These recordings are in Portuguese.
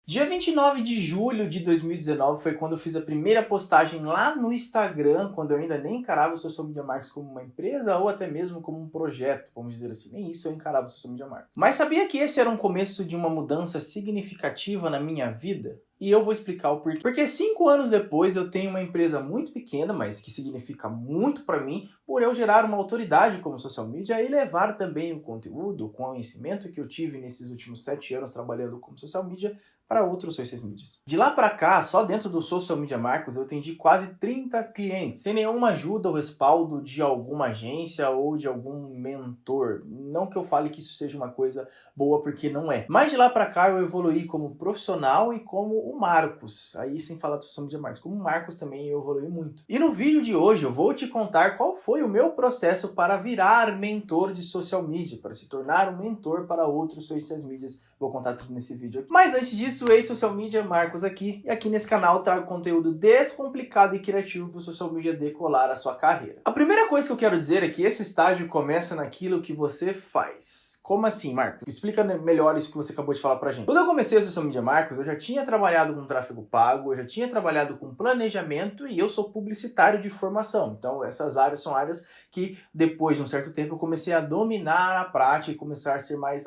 Dia 29 de julho de 2019 foi quando eu fiz a primeira postagem lá no Instagram, quando eu ainda nem encarava o Social Media Marketing como uma empresa ou até mesmo como um projeto, vamos dizer assim. Nem isso eu encarava o Social Media Marketing. Mas sabia que esse era um começo de uma mudança significativa na minha vida? E eu vou explicar o porquê. Porque 5 anos depois eu tenho uma empresa muito pequena, mas que significa muito para mim, por eu gerar uma autoridade como social media e levar também o conteúdo, o conhecimento que eu tive nesses últimos 7 anos trabalhando como social media para outros social medias. De lá para cá, só dentro do Social Media Marcos, eu atendi quase 30 clientes, sem nenhuma ajuda ou respaldo de alguma agência ou de algum mentor. Não que eu fale que isso seja uma coisa boa, porque não é. Mas de lá para cá eu evoluí como profissional e como o Marcos. Aí sem falar do Social Media Marcos, como o Marcos também eu evoluí muito. E no vídeo de hoje eu vou te contar qual foi o meu processo para virar mentor de social media, para se tornar um mentor para outros social medias. Vou contar tudo nesse vídeo aqui. Mas antes disso, ex-social media Marcos aqui. E aqui nesse canal eu trago conteúdo descomplicado e criativo para o social media decolar a sua carreira. A primeira coisa que eu quero dizer é que esse estágio começa naquilo que você faz. Como assim, Marcos? Explica melhor isso que você acabou de falar pra gente. Quando eu comecei o Social Media Marcos, eu já tinha trabalhado com tráfego pago, eu já tinha trabalhado com planejamento e eu sou publicitário de formação. Então essas áreas são áreas que depois de um certo tempo eu comecei a dominar a prática e começar a ser mais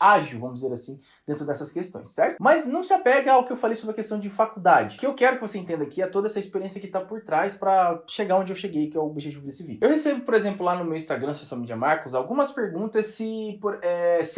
ágil, vamos dizer assim, dentro dessas questões, certo? Mas não se apega ao que eu falei sobre a questão de faculdade. O que eu quero que você entenda aqui é toda essa experiência que está por trás para chegar onde eu cheguei, que é o objetivo desse vídeo. Eu recebo, por exemplo, lá no meu Instagram, Social Media Marcos, algumas perguntas se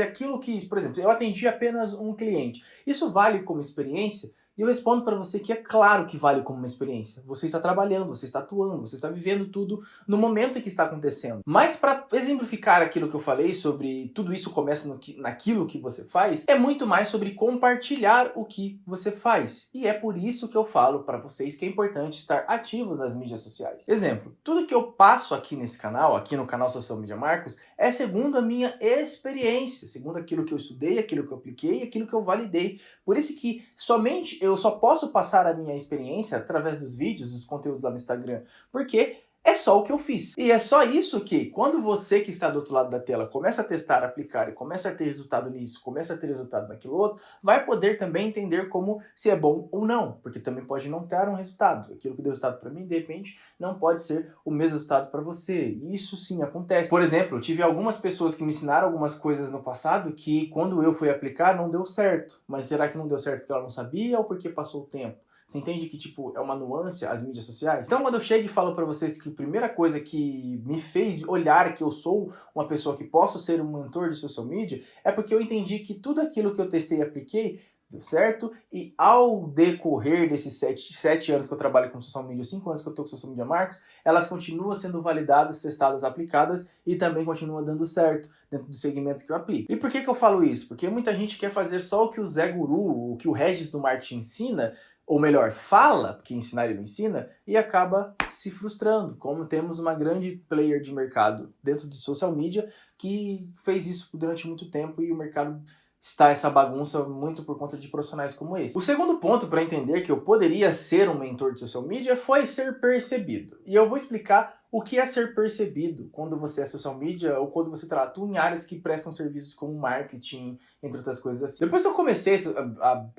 aquilo que, por exemplo, eu atendi apenas um cliente, isso vale como experiência? E eu respondo para você que é claro que vale como uma experiência. Você está trabalhando, você está atuando, você está vivendo tudo no momento em que está acontecendo. Mas para exemplificar aquilo que eu falei sobre tudo isso começa naquilo que você faz, é muito mais sobre compartilhar o que você faz. E é por isso que eu falo para vocês que é importante estar ativos nas mídias sociais. Exemplo, tudo que eu passo aqui nesse canal, aqui no canal Social Media Marcos, é segundo a minha experiência, segundo aquilo que eu estudei, aquilo que eu apliquei, aquilo que eu validei. Por isso que eu só posso passar a minha experiência através dos vídeos, dos conteúdos lá no Instagram, porque é só o que eu fiz. E é só isso que, quando você que está do outro lado da tela começa a testar, aplicar e começa a ter resultado nisso, começa a ter resultado naquilo outro, vai poder também entender como se é bom ou não, porque também pode não ter um resultado. Aquilo que deu resultado para mim, de repente, não pode ser o mesmo resultado para você. E isso sim acontece. Por exemplo, eu tive algumas pessoas que me ensinaram algumas coisas no passado que, quando eu fui aplicar, não deu certo. Mas será que não deu certo porque ela não sabia ou porque passou o tempo? Você entende que, tipo, é uma nuance as mídias sociais? Então, quando eu chego e falo pra vocês que a primeira coisa que me fez olhar que eu sou uma pessoa que posso ser um mentor de social media, é porque eu entendi que tudo aquilo que eu testei e apliquei deu certo, e ao decorrer desses 7 anos que eu trabalho com social media, 5 anos que eu tô com social media marketing, elas continuam sendo validadas, testadas, aplicadas e também continuam dando certo dentro do segmento que eu aplico. E por que eu falo isso? Porque muita gente quer fazer só o que o Zé Guru, o que o Regis do marketing ensina, ou melhor, fala, porque ensinar ele não ensina, e acaba se frustrando, como temos uma grande player de mercado dentro do social media que fez isso durante muito tempo e o mercado está essa bagunça muito por conta de profissionais como esse. O segundo ponto para entender que eu poderia ser um mentor de social media foi ser percebido. E eu vou explicar o que é ser percebido quando você é social media ou quando você atua em áreas que prestam serviços como marketing, entre outras coisas assim. Depois que eu comecei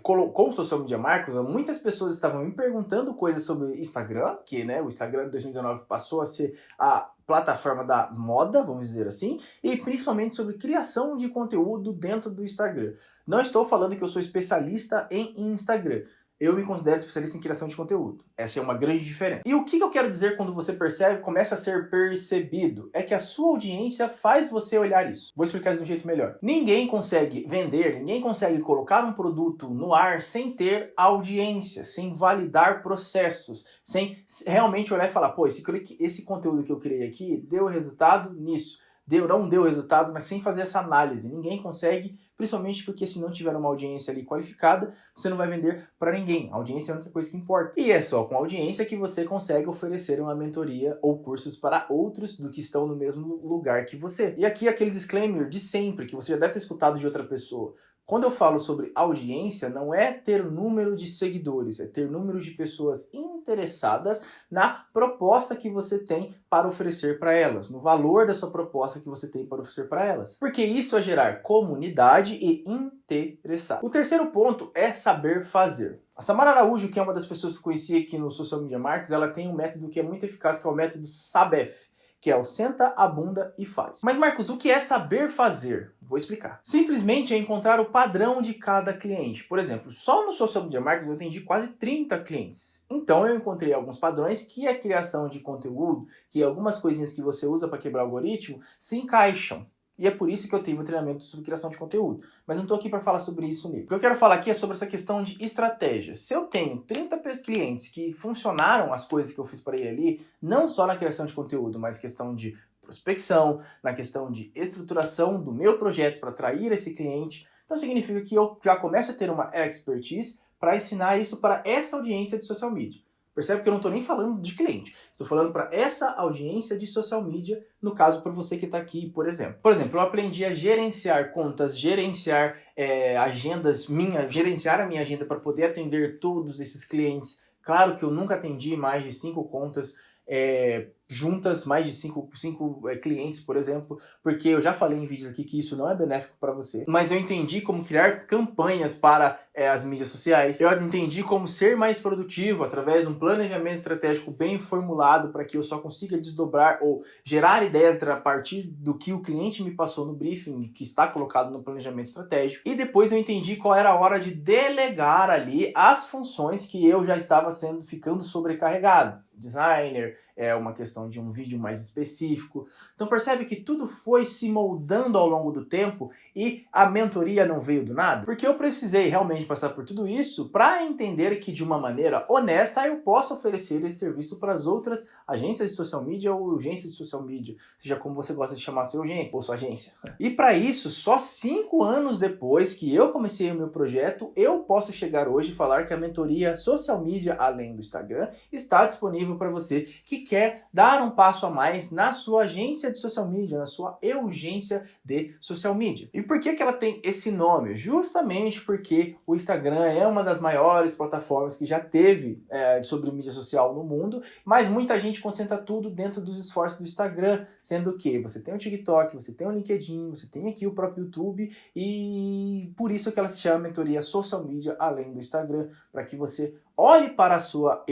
com o Social Media Marcos, muitas pessoas estavam me perguntando coisas sobre Instagram, que né, o Instagram em 2019 passou a ser a plataforma da moda, vamos dizer assim, e principalmente sobre criação de conteúdo dentro do Instagram. Não estou falando que eu sou especialista em Instagram. Eu me considero especialista em criação de conteúdo. Essa é uma grande diferença. E o que eu quero dizer quando você percebe, começa a ser percebido? É que a sua audiência faz você olhar isso. Vou explicar isso de um jeito melhor. Ninguém consegue vender, ninguém consegue colocar um produto no ar sem ter audiência, sem validar processos, sem realmente olhar e falar, pô, esse conteúdo que eu criei aqui deu resultado nisso. Não deu resultado, mas sem fazer essa análise. Ninguém consegue, principalmente porque se não tiver uma audiência ali qualificada, você não vai vender para ninguém. A audiência é a única coisa que importa. E é só com a audiência que você consegue oferecer uma mentoria ou cursos para outros do que estão no mesmo lugar que você. E aqui aquele disclaimer de sempre, que você já deve ter escutado de outra pessoa. Quando eu falo sobre audiência, não é ter número de seguidores, é ter número de pessoas interessadas na proposta que você tem para oferecer para elas, no valor da sua proposta que você tem para oferecer para elas. Porque isso é gerar comunidade e interessado. O terceiro ponto é saber fazer. A Samara Araújo, que é uma das pessoas que eu conheci aqui no Social Media Marketing, ela tem um método que é muito eficaz, que é o método SABEF, que é o senta a bunda e faz. Mas Marcos, o que é saber fazer? Vou explicar. Simplesmente é encontrar o padrão de cada cliente. Por exemplo, só no Social Media Marketing eu atendi quase 30 clientes. Então eu encontrei alguns padrões que a criação de conteúdo, que algumas coisinhas que você usa para quebrar o algoritmo, se encaixam. E é por isso que eu tenho um treinamento sobre criação de conteúdo. Mas não estou aqui para falar sobre isso nele. O que eu quero falar aqui é sobre essa questão de estratégia. Se eu tenho 30 clientes que funcionaram as coisas que eu fiz para ele ali, não só na criação de conteúdo, mas questão de prospecção, na questão de estruturação do meu projeto para atrair esse cliente, então significa que eu já começo a ter uma expertise para ensinar isso para essa audiência de social media. Percebe que eu não estou nem falando de cliente, estou falando para essa audiência de social media, no caso para você que está aqui, por exemplo. Por exemplo, eu aprendi a gerenciar contas, gerenciar agendas, gerenciar a minha agenda para poder atender todos esses clientes. Claro que eu nunca atendi mais de 5 contas juntas, mais de 5 clientes, por exemplo, porque eu já falei em vídeos aqui que isso não é benéfico para você, mas eu entendi como criar campanhas para as mídias sociais, eu entendi como ser mais produtivo através de um planejamento estratégico bem formulado para que eu só consiga desdobrar ou gerar ideias a partir do que o cliente me passou no briefing, que está colocado no planejamento estratégico, e depois eu entendi qual era a hora de delegar ali as funções que eu já estava ficando sobrecarregado. Designer, é uma questão de um vídeo mais específico. Então percebe que tudo foi se moldando ao longo do tempo e a mentoria não veio do nada? Porque eu precisei realmente passar por tudo isso para entender que de uma maneira honesta eu posso oferecer esse serviço para as outras agências de social media ou agências de social media, seja como você gosta de chamar sua agência ou sua agência. E para isso, só 5 anos depois que eu comecei o meu projeto, eu posso chegar hoje e falar que a mentoria social media, além do Instagram, está disponível para você que quer dar um passo a mais na sua agência de social media, na sua urgência de social media. E por que ela tem esse nome? Justamente porque o Instagram é uma das maiores plataformas que já teve sobre mídia social no mundo, mas muita gente concentra tudo dentro dos esforços do Instagram, sendo que você tem o TikTok, você tem o LinkedIn, você tem aqui o próprio YouTube, e por isso que ela se chama mentoria social media além do Instagram, para que você olhe para a sua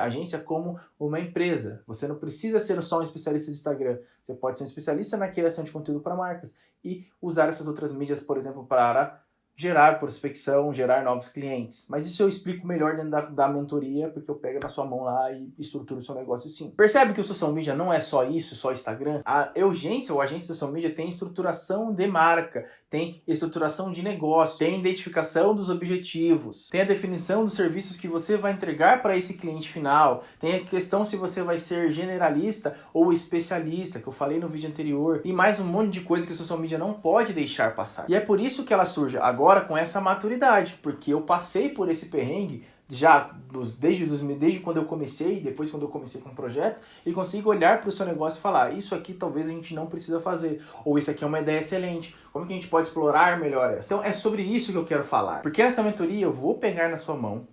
agência como uma empresa. Você não precisa ser só um especialista de Instagram. Você pode ser um especialista na criação de conteúdo para marcas e usar essas outras mídias, por exemplo, para gerar prospecção, gerar novos clientes. Mas isso eu explico melhor dentro da mentoria, porque eu pego na sua mão lá e estruturo o seu negócio sim. Percebe que o social media não é só isso, só Instagram? A urgência ou a agência de social media tem estruturação de marca, tem estruturação de negócio, tem identificação dos objetivos, tem a definição dos serviços que você vai entregar para esse cliente final, tem a questão se você vai ser generalista ou especialista, que eu falei no vídeo anterior, e mais um monte de coisa que o social media não pode deixar passar. E é por isso que ela surge agora com essa maturidade, porque eu passei por esse perrengue já desde quando eu comecei, depois quando eu comecei com o projeto, e consigo olhar para o seu negócio e falar, isso aqui talvez a gente não precisa fazer, ou isso aqui é uma ideia excelente, como que a gente pode explorar melhor essa? Então é sobre isso que eu quero falar, porque nessa mentoria eu vou pegar na sua mão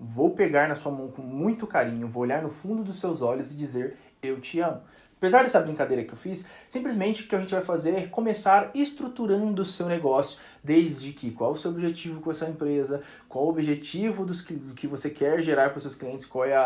com muito carinho, vou olhar no fundo dos seus olhos e dizer, eu te amo. Apesar dessa brincadeira que eu fiz, simplesmente o que a gente vai fazer é começar estruturando o seu negócio, desde que qual o seu objetivo com essa empresa, qual o objetivo do que você quer gerar para os seus clientes, qual é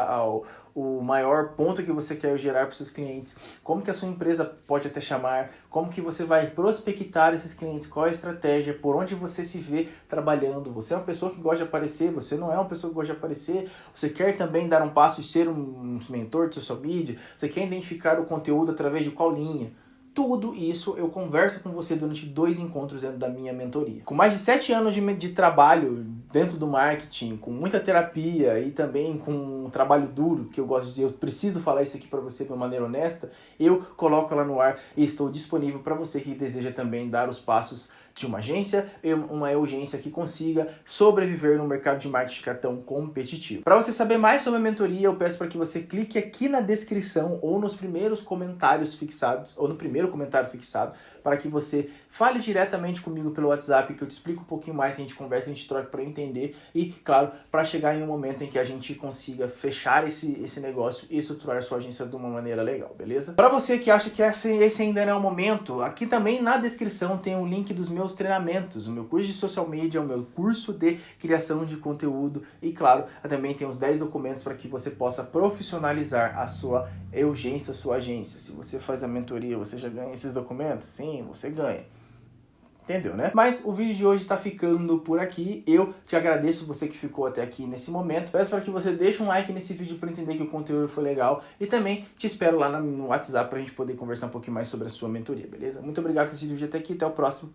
o maior ponto que você quer gerar para os seus clientes, como que a sua empresa pode até chamar, como que você vai prospectar esses clientes, qual é a estratégia, por onde você se vê trabalhando. Você é uma pessoa que gosta de aparecer, você não é uma pessoa que gosta de aparecer, você quer também dar um passo e ser um mentor de social media, você quer identificar o conteúdo através de qual linha. Tudo isso eu converso com você durante 2 encontros dentro da minha mentoria. Com mais de 7 anos de trabalho dentro do marketing, com muita terapia e também com um trabalho duro, que eu gosto de dizer, eu preciso falar isso aqui para você de uma maneira honesta, eu coloco ela no ar e estou disponível para você que deseja também dar os passos de uma agência e uma urgência que consiga sobreviver no mercado de marketing que é tão competitivo. Para você saber mais sobre a mentoria, eu peço para que você clique aqui na descrição ou nos primeiros comentários fixados, ou no primeiro comentário fixado, para que você fale diretamente comigo pelo WhatsApp, que eu te explico um pouquinho mais, que a gente conversa, a gente troca para entender e, claro, para chegar em um momento em que a gente consiga fechar esse negócio e estruturar a sua agência de uma maneira legal, beleza? Para você que acha que esse ainda não é o momento, aqui também na descrição tem o link dos meus treinamentos, o meu curso de social media, o meu curso de criação de conteúdo e, claro, também tem os 10 documentos para que você possa profissionalizar a sua urgência, a sua agência. Se você faz a mentoria, você já ganha esses documentos? Sim, você ganha. Entendeu, né? Mas o vídeo de hoje está ficando por aqui. Eu te agradeço você que ficou até aqui nesse momento. Peço para que você deixe um like nesse vídeo para entender que o conteúdo foi legal. E também te espero lá no WhatsApp para a gente poder conversar um pouquinho mais sobre a sua mentoria, beleza? Muito obrigado por assistir o vídeo até aqui. Até o próximo.